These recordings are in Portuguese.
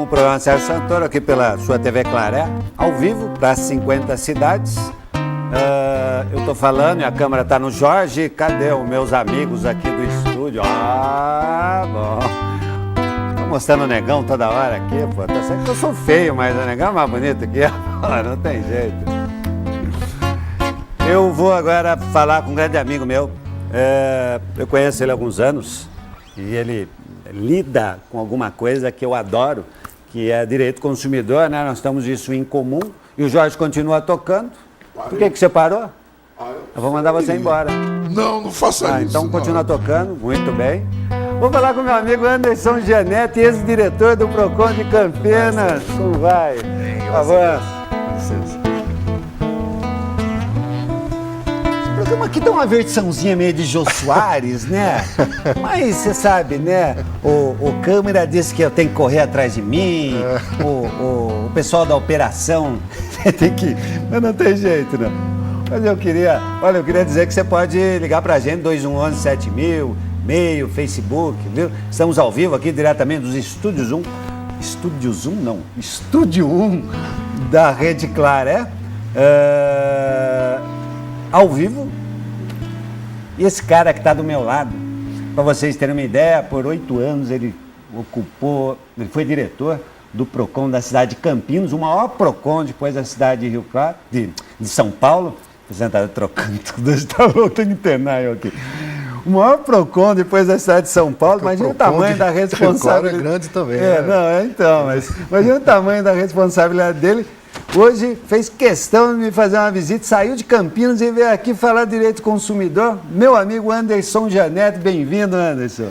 programa Sérgio Santoro aqui pela sua TV Claré, ao vivo para 50 cidades. Eu tô falando e a câmera tá no Jorge. Cadê os meus amigos aqui do estúdio? Bom. Tô mostrando o negão toda hora aqui, pô. Tá certo que eu sou feio, mas o negão é mais bonito aqui. Não tem jeito. Eu vou agora falar com um grande amigo meu. Eu conheço ele há alguns anos e ele lida com alguma coisa que eu adoro, que é direito consumidor, né? Nós temos isso em comum e o Jorge continua tocando. Por que você parou? Eu vou mandar você embora. Não faça isso. Então continua tocando, muito bem. Vou falar com meu amigo Anderson Gianetti, ex-diretor do Procon de Campinas. Como vai? Por favor. Esse programa aqui tem uma versãozinha meio de Jô Soares, né? Mas você sabe, né? O câmera disse que eu tenho que correr atrás de mim. O pessoal da operação tem que... Mas não tem jeito, não. Mas eu queria dizer que você pode ligar pra gente, 2111-7000, e-mail, Facebook, viu? Estamos ao vivo aqui diretamente dos Estúdios 1. Estúdios 1 não, Estúdio 1 da Rede Claré. Ao vivo. E esse cara que está do meu lado, para vocês terem uma ideia, por 8 anos ele foi diretor do Procon da cidade de Campinas, o maior Procon depois da cidade de Rio Claro, de São Paulo. Você está trocando tudo, está louco, tem que internar eu aqui. O maior Procon depois da cidade de São Paulo, imagina o tamanho da responsabilidade. Claro, é grande também. Mas imagina o tamanho da responsabilidade dele. Hoje fez questão de me fazer uma visita, saiu de Campinas e veio aqui falar direito consumidor. Meu amigo Anderson Gianetti, bem-vindo, Anderson.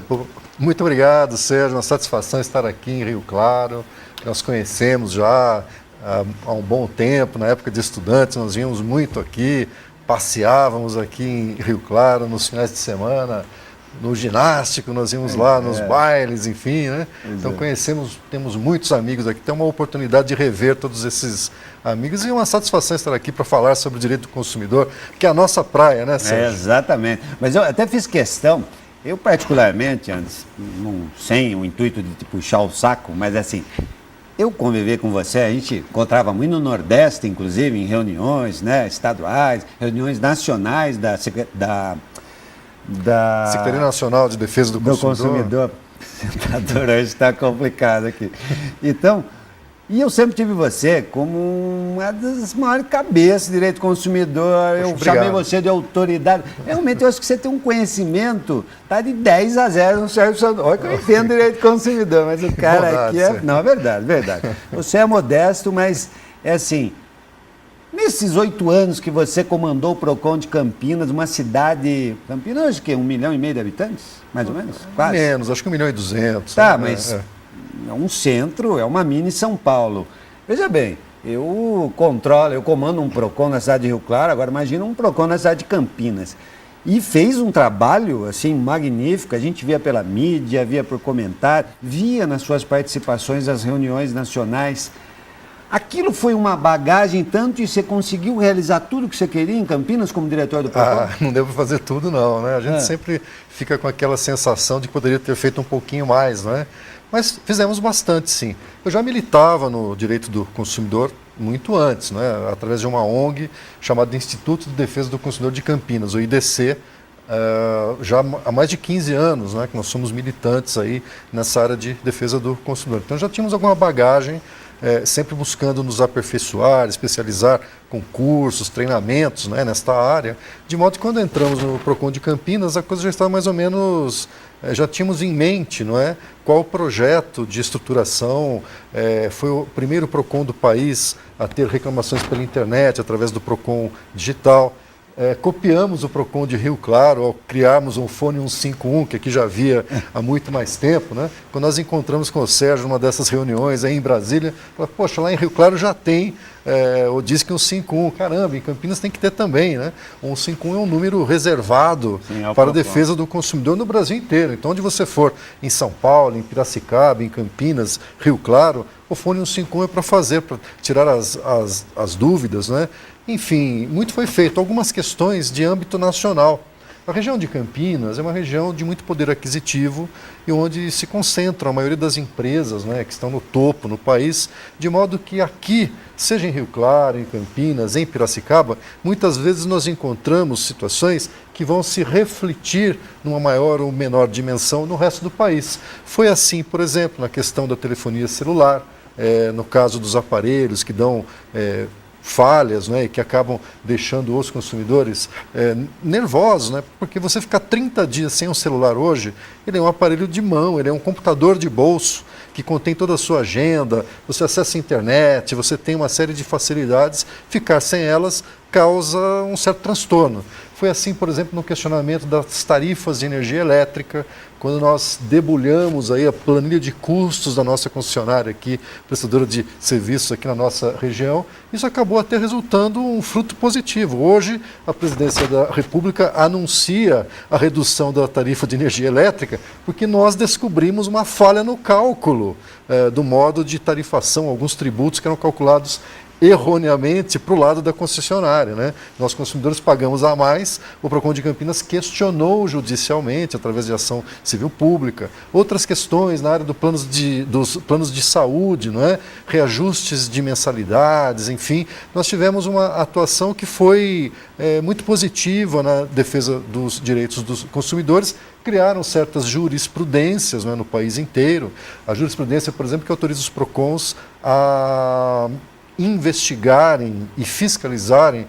Muito obrigado, Sérgio. Uma satisfação estar aqui em Rio Claro. Nós conhecemos já há um bom tempo, na época de estudantes, nós vínhamos muito aqui, passeávamos aqui em Rio Claro nos finais de semana, no ginástico, nós íamos lá nos bailes, enfim, né? Então temos muitos amigos aqui, tem uma oportunidade de rever todos esses amigos e uma satisfação estar aqui para falar sobre o direito do consumidor, que é a nossa praia, né, Sérgio? Exatamente. Mas eu até fiz questão, eu particularmente, antes, sem o intuito de te puxar o saco, mas assim, eu conviver com você, a gente encontrava muito no Nordeste, inclusive, em reuniões, né, estaduais, reuniões nacionais da Secretaria Nacional de Defesa do Consumidor. Hoje está complicado aqui. Então, e eu sempre tive você como uma das maiores cabeças de direito consumidor. Eu chamei você de autoridade. Realmente, eu acho que você tem um conhecimento, tá de 10-0 no Sérgio Santoro. Olha que eu entendo direito consumidor, mas o cara aqui é... Não, é verdade. Você é modesto, mas é assim... Nesses 8 anos que você comandou o Procon de Campinas, uma cidade... Campinas, acho que 1,5 milhão de habitantes, mais ou menos? Quase. Menos, acho que 1,2 milhão. Tá, mas é um centro, é uma mini São Paulo. Veja bem, eu comando um Procon na cidade de Rio Claro, agora imagina um Procon na cidade de Campinas. E fez um trabalho, assim, magnífico, a gente via pela mídia, via por comentário, via nas suas participações nas reuniões nacionais. Aquilo foi uma bagagem tanto e você conseguiu realizar tudo o que você queria em Campinas como diretor do Procon? Não deu para fazer tudo não, né? A gente sempre fica com aquela sensação de que poderia ter feito um pouquinho mais, não é? Mas fizemos bastante, sim. Eu já militava no direito do consumidor muito antes, né? Através de uma ONG chamada Instituto de Defesa do Consumidor de Campinas, o IDC, já há mais de 15 anos, né, que nós somos militantes aí nessa área de defesa do consumidor. Então já tínhamos alguma bagagem, sempre buscando nos aperfeiçoar, especializar com cursos, treinamentos, né, nesta área, de modo que quando entramos no Procon de Campinas, a coisa já estava mais ou menos, já tínhamos em mente, não é, qual o projeto de estruturação, foi o primeiro Procon do país a ter reclamações pela internet, através do Procon digital. Copiamos o Procon de Rio Claro ao criarmos um fone 151, que aqui já havia há muito mais tempo, né? Quando nós encontramos com o Sérgio numa dessas reuniões aí em Brasília, falamos, poxa, lá em Rio Claro já tem o Disque 151, caramba, em Campinas tem que ter também, né? O 151 é um número reservado para a defesa do consumidor no Brasil inteiro. Então, onde você for, em São Paulo, em Piracicaba, em Campinas, Rio Claro, o fone 151 é para tirar as dúvidas, né? Enfim, muito foi feito. Algumas questões de âmbito nacional. A região de Campinas é uma região de muito poder aquisitivo e onde se concentram a maioria das empresas, né, que estão no topo no país, de modo que aqui, seja em Rio Claro, em Campinas, em Piracicaba, muitas vezes nós encontramos situações que vão se refletir numa maior ou menor dimensão no resto do país. Foi assim, por exemplo, na questão da telefonia celular, no caso dos aparelhos que dão falhas, né, e que acabam deixando os consumidores nervosos, né, porque você ficar 30 dias sem um celular hoje, ele é um aparelho de mão, ele é um computador de bolso que contém toda a sua agenda, você acessa a internet, você tem uma série de facilidades, ficar sem elas causa um certo transtorno. Foi assim, por exemplo, no questionamento das tarifas de energia elétrica, quando nós debulhamos aí a planilha de custos da nossa concessionária aqui, prestadora de serviços aqui na nossa região, isso acabou até resultando um fruto positivo. Hoje, a Presidência da República anuncia a redução da tarifa de energia elétrica, porque nós descobrimos uma falha no cálculo do modo de tarifação, alguns tributos que eram calculados erroneamente para o lado da concessionária, né? Nós, consumidores, pagamos a mais. O PROCON de Campinas questionou judicialmente, através de ação civil pública, outras questões na área dos planos de saúde, não é? Reajustes de mensalidades, enfim. Nós tivemos uma atuação que foi muito positiva na defesa dos direitos dos consumidores. Criaram certas jurisprudências, não é, no país inteiro. A jurisprudência, por exemplo, que autoriza os PROCONs a investigarem e fiscalizarem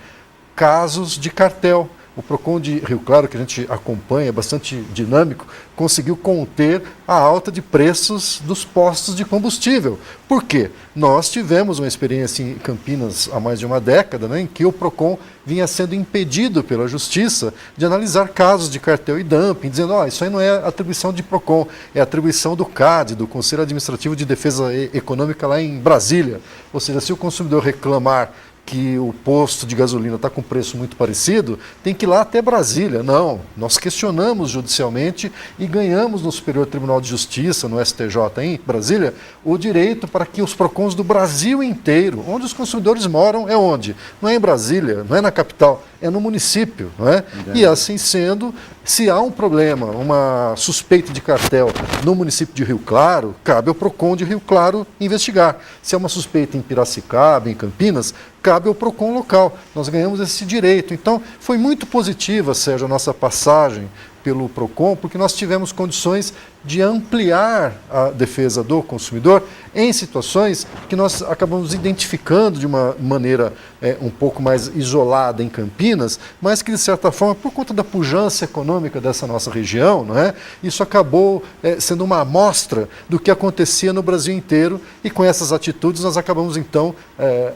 casos de cartel. O PROCON de Rio Claro, que a gente acompanha, é bastante dinâmico, conseguiu conter a alta de preços dos postos de combustível. Por quê? Nós tivemos uma experiência em Campinas há mais de uma década, né, em que o PROCON vinha sendo impedido pela Justiça de analisar casos de cartel e dumping, dizendo, isso aí não é atribuição de PROCON, é atribuição do CAD, do Conselho Administrativo de Defesa Econômica lá em Brasília. Ou seja, se o consumidor reclamar que o posto de gasolina está com preço muito parecido, tem que ir lá até Brasília. Não, nós questionamos judicialmente e ganhamos no Superior Tribunal de Justiça, no STJ em Brasília, o direito para que os PROCONs do Brasil inteiro, onde os consumidores moram, é onde? Não é em Brasília, não é na capital, é no município, não é? E assim sendo, se há um problema, uma suspeita de cartel no município de Rio Claro, cabe ao PROCON de Rio Claro investigar. Se há uma suspeita em Piracicaba, em Campinas, cabe ao PROCON local. Nós ganhamos esse direito. Então, foi muito positiva, Sérgio, a nossa passagem pelo PROCON, porque nós tivemos condições de ampliar a defesa do consumidor em situações que nós acabamos identificando de uma maneira um pouco mais isolada em Campinas, mas que, de certa forma, por conta da pujança econômica dessa nossa região, não é? Isso acabou sendo uma amostra do que acontecia no Brasil inteiro, e com essas atitudes nós acabamos, então,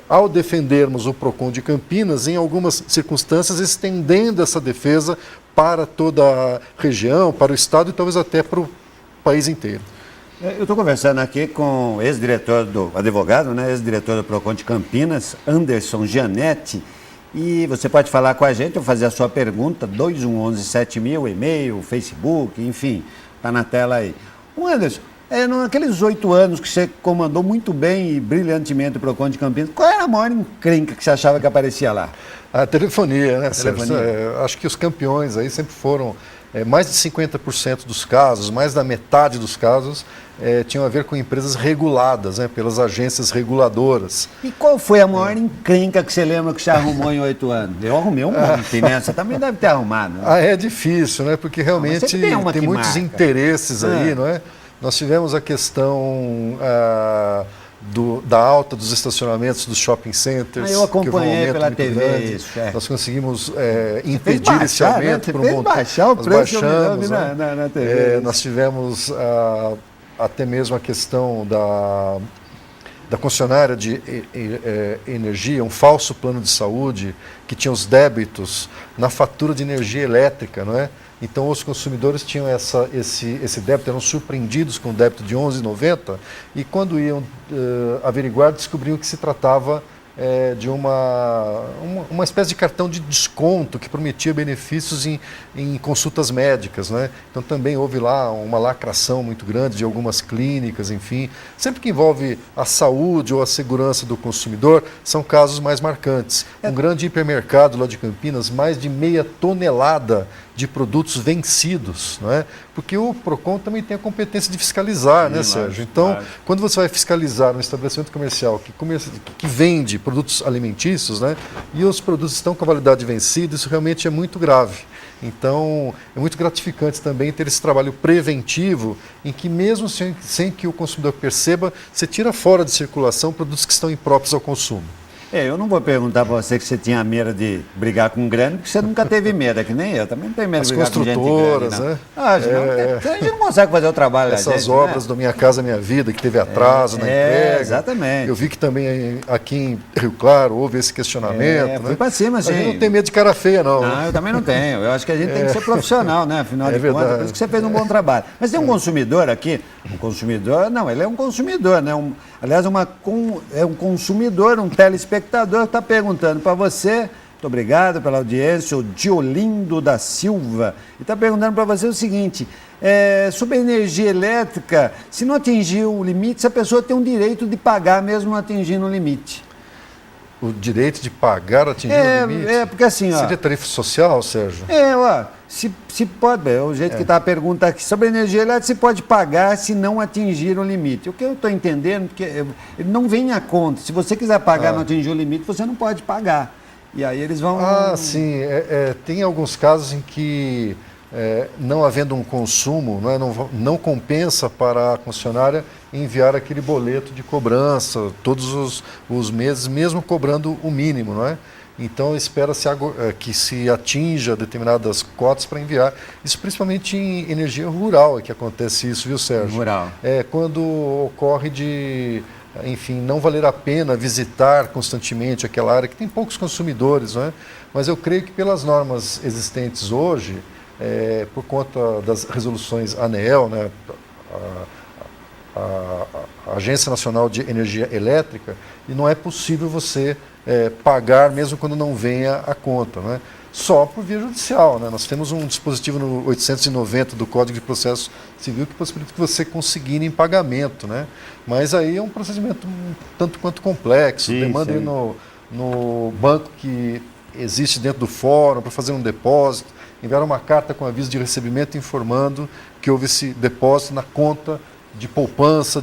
ao defendermos o PROCON de Campinas, em algumas circunstâncias, estendendo essa defesa para toda a região, para o Estado e talvez até para o país inteiro. Eu estou conversando aqui com o ex-diretor do advogado, né, ex-diretor do PROCON de Campinas, Anderson Gianetti, e você pode falar com a gente ou fazer a sua pergunta, 2111-7000, e-mail, Facebook, enfim, está na tela aí. O Anderson, naqueles 8 anos que você comandou muito bem e brilhantemente o PROCON de Campinas, qual era a maior encrenca que você achava que aparecia lá? A telefonia, né? Acho que os campeões aí sempre foram, mais de 50% dos casos, mais da metade dos casos, tinham a ver com empresas reguladas, né, pelas agências reguladoras. E qual foi a maior encrenca que você lembra que você arrumou em 8 anos? Eu arrumei um monte, né? Você também deve ter arrumado. Né? É difícil, né? Porque realmente tem muitos interesses aí, não é? Nós tivemos a questão da alta dos estacionamentos dos shopping centers. Eu acompanhei pela TV grande. Isso. Nós conseguimos impedir esse aumento por um montão. Baixar o preço, baixamos, né? na TV. Nós tivemos até mesmo a questão da concessionária de energia, um falso plano de saúde que tinha os débitos na fatura de energia elétrica, não é? Então, os consumidores tinham esse débito, eram surpreendidos com o débito de R$ 11,90 e, quando iam averiguar, descobriam que se tratava de uma espécie de cartão de desconto que prometia benefícios em consultas médicas, né? Então, também houve lá uma lacração muito grande de algumas clínicas, enfim. Sempre que envolve a saúde ou a segurança do consumidor, são casos mais marcantes. Um grande hipermercado lá de Campinas, mais de meia tonelada de produtos vencidos, não é? Porque o PROCON também tem a competência de fiscalizar, né, Sérgio? Então, quando você vai fiscalizar um estabelecimento comercial que vende produtos alimentícios, né, e os produtos estão com a validade vencida, isso realmente é muito grave. Então, é muito gratificante também ter esse trabalho preventivo, em que mesmo sem que o consumidor perceba, você tira fora de circulação produtos que estão impróprios ao consumo. Eu não vou perguntar para você que você tinha medo de brigar com grande, porque você nunca teve medo, é que nem eu. Também não tenho medo de brigar com gente grande. As construtoras, né? A gente não consegue fazer o trabalho da gente. Essas obras do Minha Casa Minha Vida, que teve atraso na entrega. Exatamente. Eu vi que também aqui em Rio Claro houve esse questionamento. Fui para cima, sim. A gente não tem medo de cara feia, não. Não, eu também não tenho. Eu acho que a gente tem que ser profissional, né? Afinal de contas, por isso que você fez um bom trabalho. Mas tem um consumidor aqui, ele é um consumidor, né? Aliás, é um consumidor, um telespectador que está perguntando para você, muito obrigado pela audiência, o Diolindo da Silva, e está perguntando para você o seguinte, sobre a energia elétrica, se não atingir o limite, se a pessoa tem um direito de pagar mesmo não atingindo o limite. O direito de pagar atingindo o limite? Porque assim, ó... Seria tarifa social, Sérgio? Se pode, o jeito que está a pergunta aqui, sobre a energia elétrica, se pode pagar se não atingir o limite. O que eu estou entendendo, porque ele não vem a conta. Se você quiser pagar e não atingir o limite, você não pode pagar. E aí eles vão... Sim. Tem alguns casos em que, não havendo um consumo, não compensa para a concessionária enviar aquele boleto de cobrança todos os meses, mesmo cobrando o mínimo, não é? Então, espera-se que se atinja determinadas cotas para enviar. Isso principalmente em energia rural é que acontece isso, viu, Sérgio? Rural. Quando ocorre de, enfim, não valer a pena visitar constantemente aquela área que tem poucos consumidores, não é? Mas eu creio que pelas normas existentes hoje, por conta das resoluções ANEEL, né, a Agência Nacional de Energia Elétrica, e não é possível você pagar mesmo quando não venha a conta, né? Só por via judicial, né? Nós temos um dispositivo no 890 do Código de Processo Civil que possibilita que você consiga em pagamento, né? Mas aí é um procedimento tanto quanto complexo, demanda ir no banco que existe dentro do fórum para fazer um depósito, enviar uma carta com aviso de recebimento informando que houve esse depósito na conta de poupança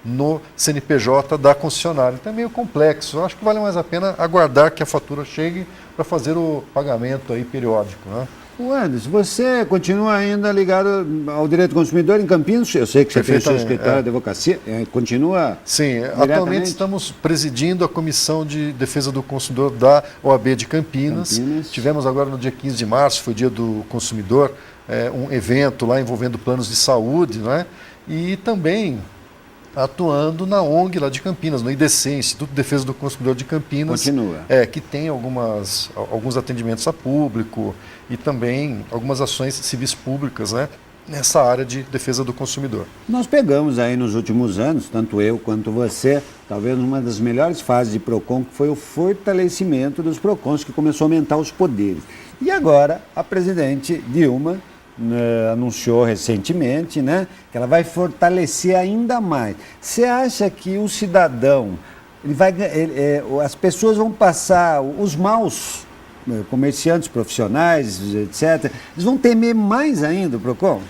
no CNPJ da concessionária. Então é meio complexo. Eu acho que vale mais a pena aguardar que a fatura chegue para fazer o pagamento aí periódico, né? Anderson, você continua ainda ligado ao direito do consumidor em Campinas? Eu sei que você fez seu escritório de advocacia. Continua? Sim, atualmente estamos presidindo a Comissão de Defesa do Consumidor da OAB de Campinas. Tivemos agora no dia 15 de março, foi o Dia do Consumidor, um evento lá envolvendo planos de saúde, né? E também atuando na ONG lá de Campinas, no IDC, Instituto de Defesa do Consumidor de Campinas. Continua. Que tem alguns atendimentos a público e também algumas ações civis públicas, né, nessa área de defesa do consumidor. Nós pegamos aí nos últimos anos, tanto eu quanto você, talvez uma das melhores fases de PROCON, que foi o fortalecimento dos PROCONs, que começou a aumentar os poderes. E agora a presidente Dilma anunciou recentemente, né, que ela vai fortalecer ainda mais. Você acha que o cidadão, as pessoas vão passar, os maus comerciantes profissionais, etc., eles vão temer mais ainda o PROCON?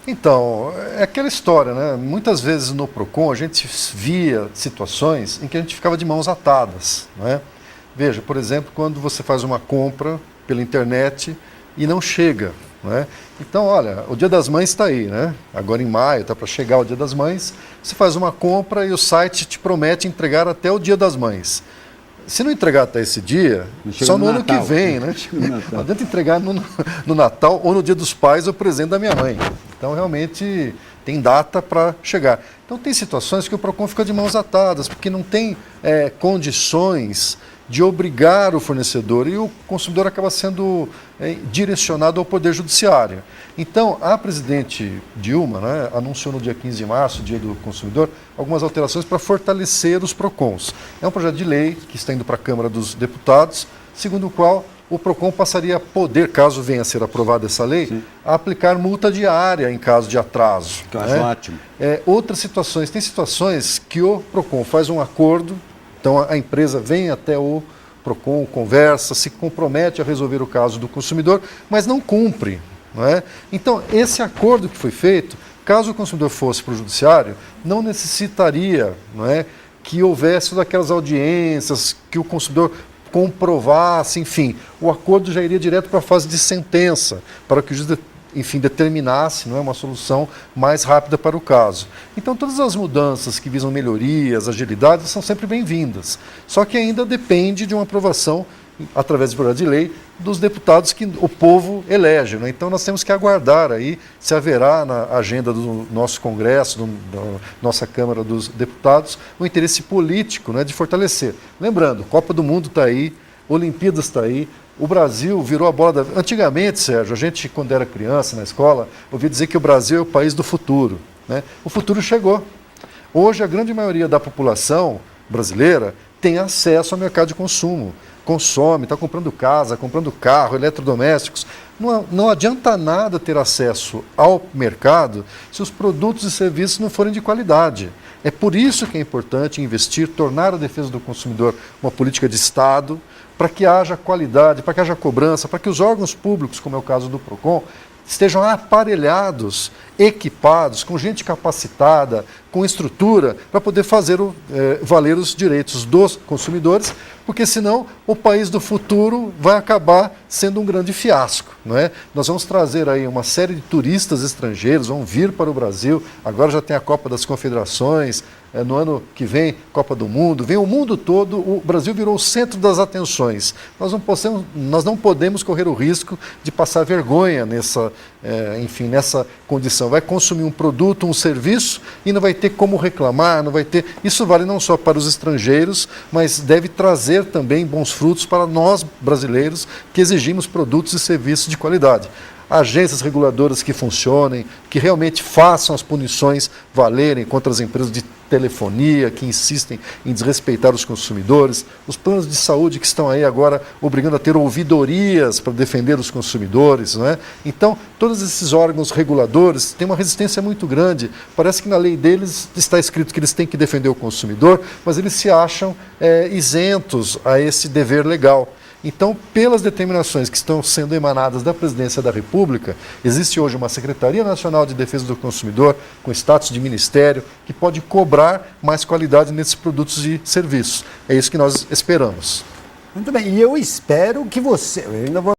Então, é aquela história, né? Muitas vezes no PROCON a gente via situações em que a gente ficava de mãos atadas, né? Veja, por exemplo, quando você faz uma compra pela internet e não chega, né? Então, olha, o Dia das Mães está aí, né? Agora em maio está para chegar o Dia das Mães, você faz uma compra e o site te promete entregar até o Dia das Mães. Se não entregar até esse dia, só no ano que vem, né? Não adianta entregar no Natal ou no Dia dos Pais o presente da minha mãe. Então, realmente, tem data para chegar. Então, tem situações que o PROCON fica de mãos atadas, porque não tem condições de obrigar o fornecedor e o consumidor acaba sendo direcionado ao Poder Judiciário. Então, a presidente Dilma, né, anunciou no dia 15 de março, Dia do Consumidor, algumas alterações para fortalecer os PROCONs. É um projeto de lei que está indo para a Câmara dos Deputados, segundo o qual o PROCON passaria a poder, caso venha a ser aprovada essa lei, a aplicar multa diária em caso de atraso. Que eu acho ótimo. Outras situações, tem situações que o PROCON faz um acordo, então a empresa vem até o PROCON conversa, se compromete a resolver o caso do consumidor, mas não cumpre. Não é? Então, esse acordo que foi feito, caso o consumidor fosse para o judiciário, não necessitaria, não é, que houvesse todas aquelas audiências, que o consumidor comprovasse, enfim. O acordo já iria direto para a fase de sentença, para que o juiz, enfim, determinasse, não é, uma solução mais rápida para o caso. Então, todas as mudanças que visam melhorias, agilidade, são sempre bem-vindas. Só que ainda depende de uma aprovação, através de projeto de lei, dos deputados que o povo elege. Né? Então, nós temos que aguardar aí se haverá na agenda do nosso Congresso, da nossa Câmara dos Deputados, o interesse político, né, de fortalecer. Lembrando, Copa do Mundo está aí, Olimpíadas está aí, o Brasil virou a bola da... Antigamente, Sérgio, a gente, quando era criança na escola, ouvia dizer que o Brasil é o país do futuro. Né? O futuro chegou. Hoje, a grande maioria da população brasileira tem acesso ao mercado de consumo. Consome, está comprando casa, comprando carro, eletrodomésticos. Não adianta nada ter acesso ao mercado se os produtos e serviços não forem de qualidade. É por isso que é importante investir, tornar a defesa do consumidor uma política de Estado, para que haja qualidade, para que haja cobrança, para que os órgãos públicos, como é o caso do PROCON, estejam aparelhados, equipados, com gente capacitada, com estrutura, para poder fazer valer os direitos dos consumidores, porque senão o país do futuro vai acabar sendo um grande fiasco. Não é? Nós vamos trazer aí uma série de turistas estrangeiros, vão vir para o Brasil, agora já tem a Copa das Confederações, no ano que vem, Copa do Mundo, vem o mundo todo, o Brasil virou o centro das atenções. Nós não podemos correr o risco de passar vergonha nessa condição. Vai consumir um produto, um serviço e não vai ter como reclamar, não vai ter... Isso vale não só para os estrangeiros, mas deve trazer também bons frutos para nós brasileiros que exigimos produtos e serviços de qualidade. Agências reguladoras que funcionem, que realmente façam as punições valerem contra as empresas de telefonia que insistem em desrespeitar os consumidores, os planos de saúde que estão aí agora obrigando a ter ouvidorias para defender os consumidores. Não é? Então, todos esses órgãos reguladores têm uma resistência muito grande. Parece que na lei deles está escrito que eles têm que defender o consumidor, mas eles se acham isentos a esse dever legal. Então, pelas determinações que estão sendo emanadas da Presidência da República, existe hoje uma Secretaria Nacional de Defesa do Consumidor, com status de ministério, que pode cobrar mais qualidade nesses produtos e serviços. É isso que nós esperamos. Muito bem, e eu espero que você... Eu ainda vou